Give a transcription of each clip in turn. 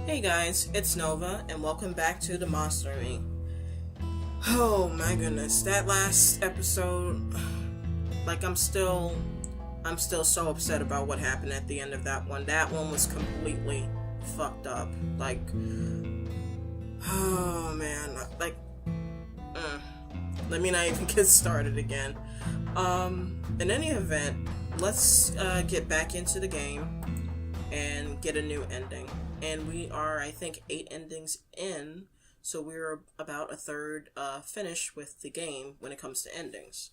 Hey guys, it's Nova, and welcome back to the Monster Me. Oh my goodness, that last episode, like I'm still so upset about what happened at the end of that one. That one was completely fucked up. Like, oh man, like, let me not even get started again. In any event, let's get back into the game and get a new ending. And we are, I think, 8 endings in, so we're about a third finished with the game when it comes to endings.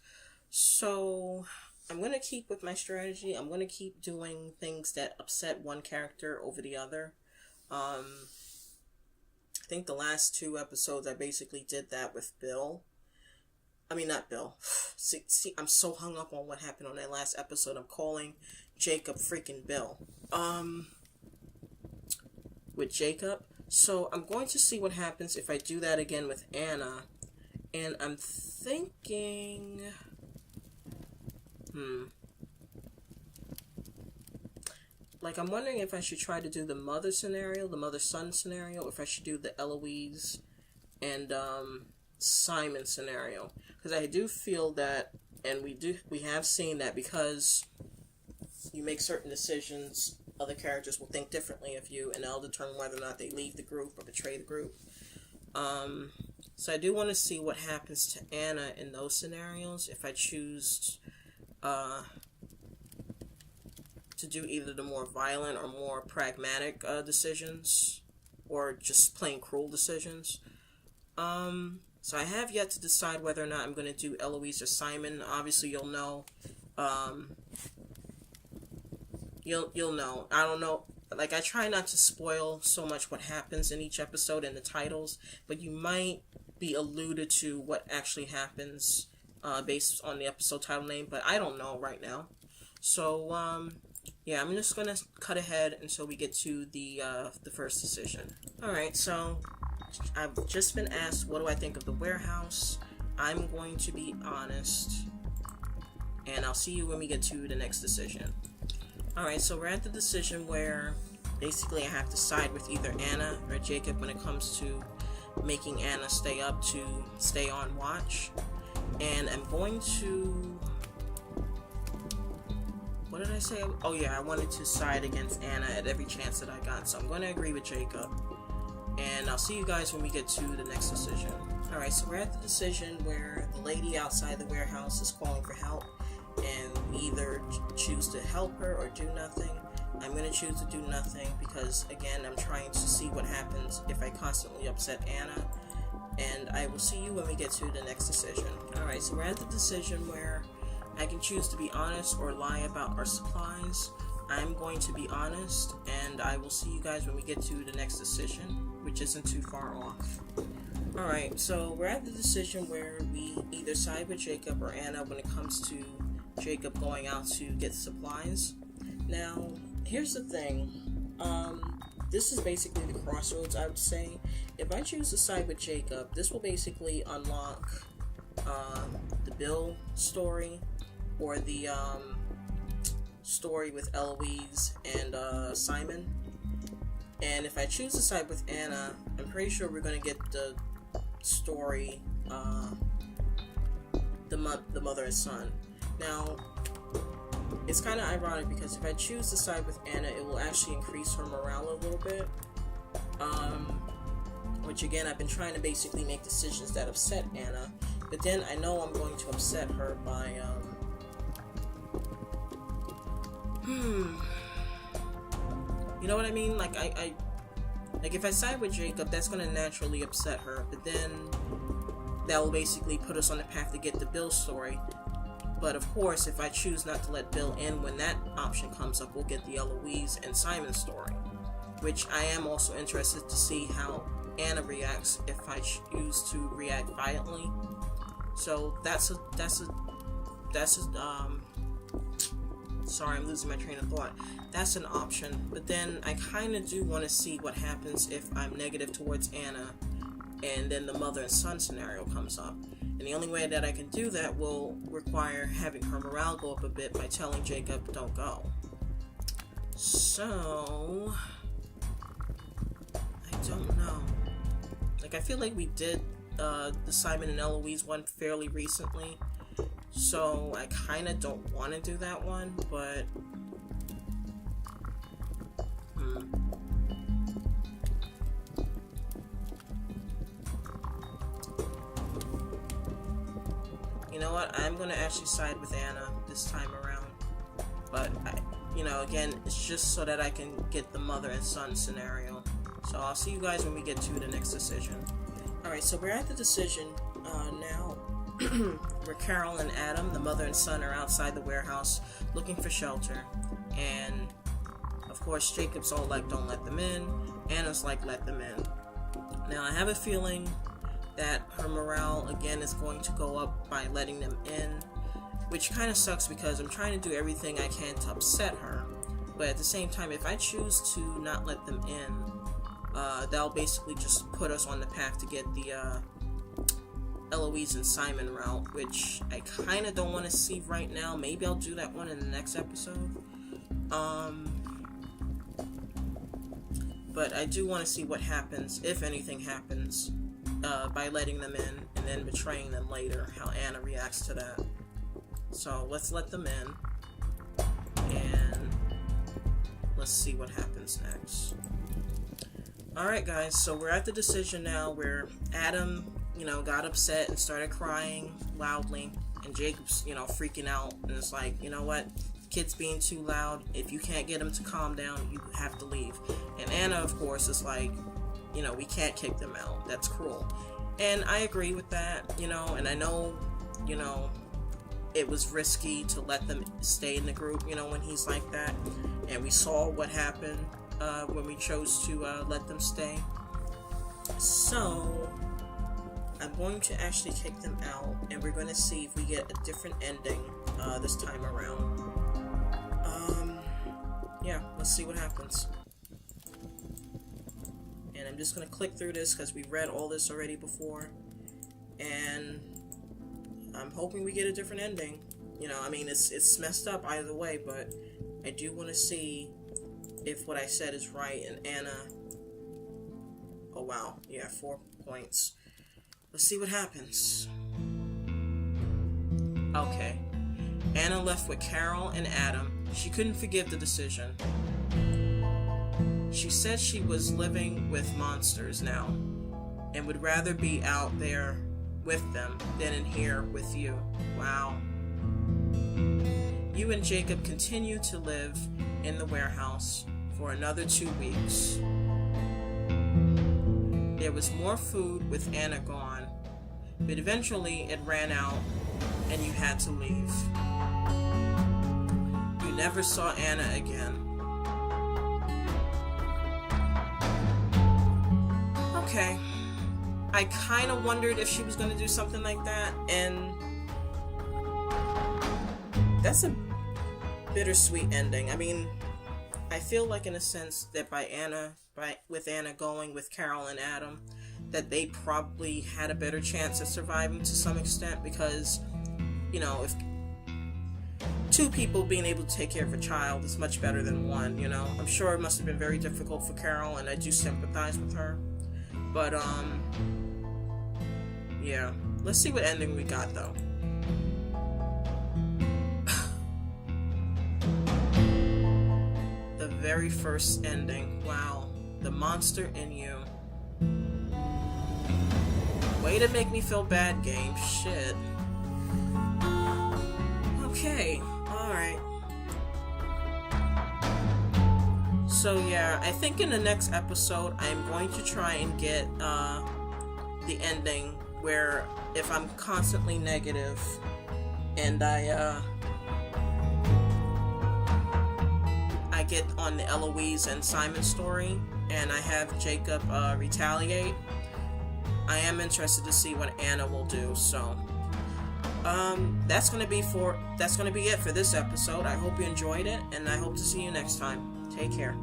So I'm going to keep with my strategy. I'm going to keep doing things that upset one character over the other. I think the last 2 episodes I basically did that with Bill. I mean, not Bill. See, I'm so hung up on what happened on that last episode. I'm calling Jacob freaking Bill. With Jacob. So I'm going to see what happens if I do that again with Anna. And I'm thinking... Like, I'm wondering if I should try to do the mother scenario, the mother-son scenario, or if I should do the Eloise and Simon scenario. Because I do feel that, and we have seen that because you make certain decisions, other characters will think differently of you, and they'll determine whether or not they leave the group or betray the group. So I do want to see what happens to Anna in those scenarios, if I choose to do either the more violent or more pragmatic decisions, or just plain cruel decisions. So I have yet to decide whether or not I'm going to do Eloise or Simon. Obviously, you'll know. You'll know. I don't know. Like, I try not to spoil so much what happens in each episode in the titles, but you might be alluded to what actually happens based on the episode title name, but I don't know right now. So, yeah, I'm just gonna cut ahead until we get to the first decision. Alright, so I've just been asked, what do I think of the warehouse? I'm going to be honest, and I'll see you when we get to the next decision. Alright, so we're at the decision where basically I have to side with either Anna or Jacob when it comes to making Anna stay on watch. And I'm going to... What did I say? Oh yeah, I wanted to side against Anna at every chance that I got. So I'm going to agree with Jacob. And I'll see you guys when we get to the next decision. Alright, so we're at the decision where the lady outside the warehouse is calling for help. And we either choose to help her or do nothing. I'm going to choose to do nothing because, again, I'm trying to see what happens if I constantly upset Anna. And I will see you when we get to the next decision. Alright, so we're at the decision where I can choose to be honest or lie about our supplies. I'm going to be honest, and I will see you guys when we get to the next decision, which isn't too far off. Alright, so we're at the decision where we either side with Jacob or Anna when it comes to Jacob going out to get supplies. Now, here's the thing. This is basically the crossroads, I would say. If I choose to side with Jacob, this will basically unlock the Bill story, or the story with Eloise and Simon. And if I choose to side with Anna, I'm pretty sure we're going to get the story, the mother and son. Now, it's kind of ironic because if I choose to side with Anna, it will actually increase her morale a little bit. Which again, I've been trying to basically make decisions that upset Anna, but then I know I'm going to upset her by, you know what I mean? Like, like if I side with Jacob, that's going to naturally upset her, but then that will basically put us on the path to get the Bill story. But of course, if I choose not to let Bill in when that option comes up, we'll get the Eloise and Simon story, which I am also interested to see how Anna reacts if I choose to react violently. So sorry, I'm losing my train of thought. That's an option, but then I kind of do want to see what happens if I'm negative towards Anna and then the mother and son scenario comes up. And the only way that I can do that will require having her morale go up a bit by telling Jacob, don't go. So, Like, I feel like we did the Simon and Eloise one fairly recently, so I kind of don't want to do that one, but you know what? I'm gonna actually side with Anna this time around, but again, it's just so that I can get the mother and son scenario. So I'll see you guys when we get to the next decision. Alright, so we're at the decision now where Carol and Adam, the mother and son, are outside the warehouse looking for shelter. And of course, Jacob's all like, don't let them in. Anna's like, let them in. Now, I have a feeling that her morale again is going to go up by letting them in, which kind of sucks because I'm trying to do everything I can to upset her. But at the same time, if I choose to not let them in, that'll basically just put us on the path to get the Eloise and Simon route, which I kind of don't want to see right now. Maybe I'll do that one in the next episode. But I do want to see what happens, if anything happens, by letting them in and then betraying them later, how Anna reacts to that. So let's let them in, and let's see what happens next. Alright guys, so we're at the decision now where Adam, got upset and started crying loudly, and Jacob's, freaking out, and it's like, you know what, kid's being too loud, if you can't get him to calm down, you have to leave. And Anna, of course, is like, we can't kick them out, that's cruel. And I agree with that, and I know, it was risky to let them stay in the group, when he's like that, and we saw what happened when we chose to let them stay. So I'm going to actually kick them out, and we're going to see if we get a different ending this time around. Yeah, let's see what happens. And I'm just going to click through this because we read all this already before, and I'm hoping we get a different ending. It's messed up either way, but I do want to see if what I said is right. And Anna, oh wow, yeah, 4 points. Let's see what happens. Okay, Anna left with Carol and Adam. She couldn't forgive the decision. She said she was living with monsters now and would rather be out there with them than in here with you. Wow. You and Jacob continue to live in the warehouse for another 2 weeks. There was more food with Anna gone, but eventually it ran out and you had to leave. You never saw Anna again. Okay. I kind of wondered if she was going to do something like that, and that's a bittersweet ending. I feel like in a sense that with Anna going with Carol and Adam, that they probably had a better chance of surviving to some extent, because, if 2 people being able to take care of a child is much better than 1, I'm sure it must have been very difficult for Carol, and I do sympathize with her. But, yeah. Let's see what ending we got, though. The very first ending. Wow. The monster in you. Way to make me feel bad, game. Shit. Okay. Alright. So yeah, I think in the next episode, I'm going to try and get the ending where if I'm constantly negative and I get on the Eloise and Simon story and I have Jacob retaliate, I am interested to see what Anna will do. So that's gonna be it for this episode. I hope you enjoyed it, and I hope to see you next time. Take care.